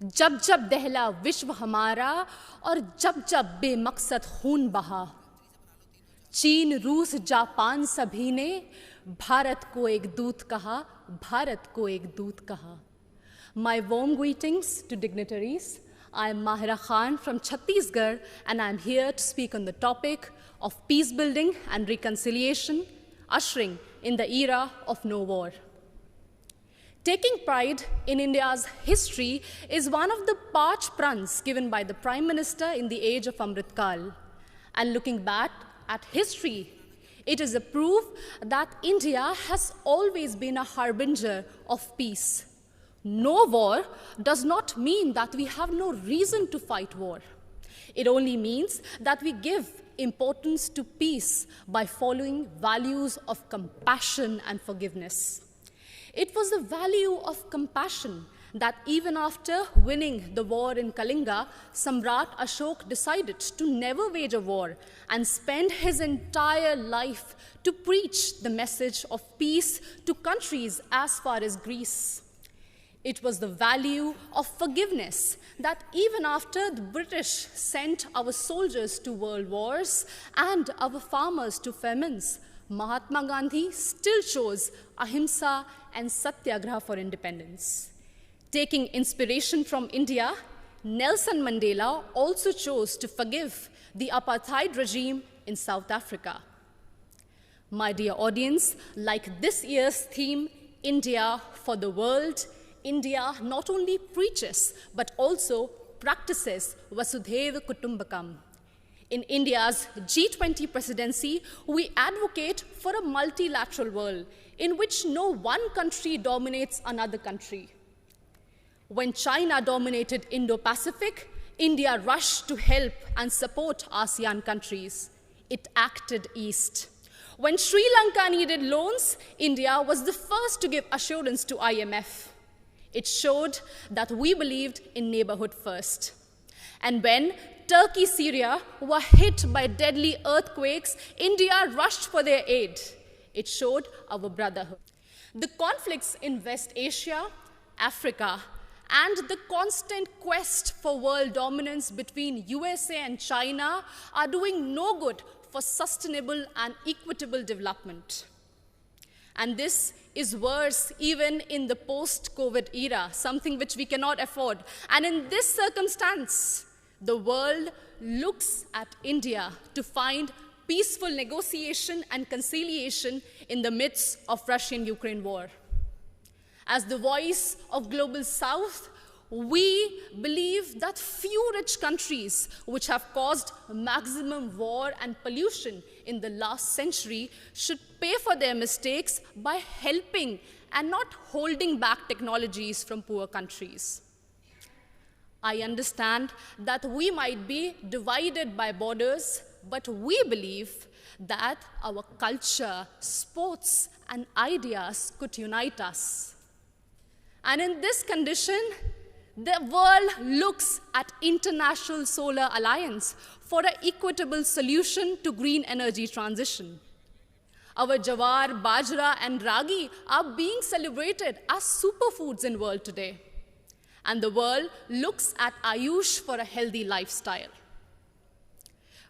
जब जब दहला विश्व हमारा और जब जब बेमकसद खून बहा, चीन रूस जापान सभी ने भारत को एक दूत कहा, भारत को एक दूत कहा. My warm greetings to dignitaries. I am Mahira Khan from Chhattisgarh and I am here to speak on the topic of peace building and reconciliation, ushering in the era of no war. Taking pride in India's history is one of the parch pruns given by the Prime Minister in the age of Amrit Kal. And looking back at history, it is a proof that India has always been a harbinger of peace. No war does not mean that we have no reason to fight war. It only means that we give importance to peace by following values of compassion and forgiveness. It was the value of compassion that even after winning the war in Kalinga, Samrat Ashok decided to never wage a war and spend his entire life to preach the message of peace to countries as far as Greece. It was the value of forgiveness that even after the British sent our soldiers to world wars and our farmers to famines, Mahatma Gandhi still chose ahimsa and satyagraha for independence. Taking inspiration from India, Nelson Mandela also chose to forgive the apartheid regime in South Africa. My dear audience, like this year's theme, India for the World, India not only preaches but also practices Vasudhaiva Kutumbakam. In India's G20 presidency, we advocate for a multilateral world in which no one country dominates another country. When China dominated Indo-Pacific, India rushed to help and support ASEAN countries. It acted east. When Sri Lanka needed loans, India was the first to give assurance to IMF. It showed that we believed in neighborhood first. And when Turkey, Syria were hit by deadly earthquakes, India rushed for their aid. It showed our brotherhood. The conflicts in West Asia, Africa, and the constant quest for world dominance between USA and China are doing no good for sustainable and equitable development. And this is worse even in the post-COVID era, something which we cannot afford. And in this circumstance, the world looks at India to find peaceful negotiation and conciliation in the midst of Russian-Ukraine war. As the voice of Global South, we believe that few rich countries which have caused maximum war and pollution in the last century should pay for their mistakes by helping and not holding back technologies from poor countries. I understand that we might be divided by borders, but we believe that our culture, sports, and ideas could unite us. And in this condition, the world looks at International Solar Alliance for an equitable solution to green energy transition. Our jawar, bajra, and ragi are being celebrated as superfoods in the world today. And the world looks at Ayush for a healthy lifestyle.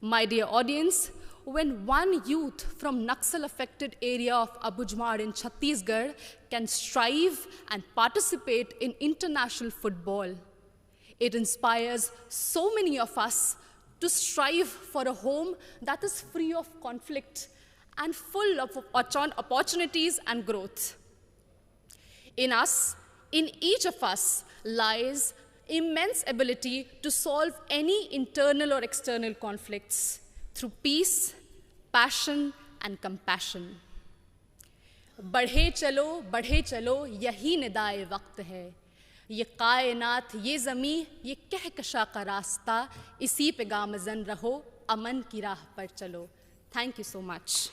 My dear audience, when one youth from Naxal-affected area of Abujmar in Chhattisgarh can strive and participate in international football, it inspires so many of us to strive for a home that is free of conflict and full of opportunities and growth. In us, in each of us, lies immense ability to solve any internal or external conflicts through peace, passion, and compassion. बढ़े चलो यही निदाए वक्त है, ये कायनात, ये ज़मीं, ये कहकशा का रास्ता, इसी पे गामज़न रहो, अमन की राह पर चलो. Thank you so much.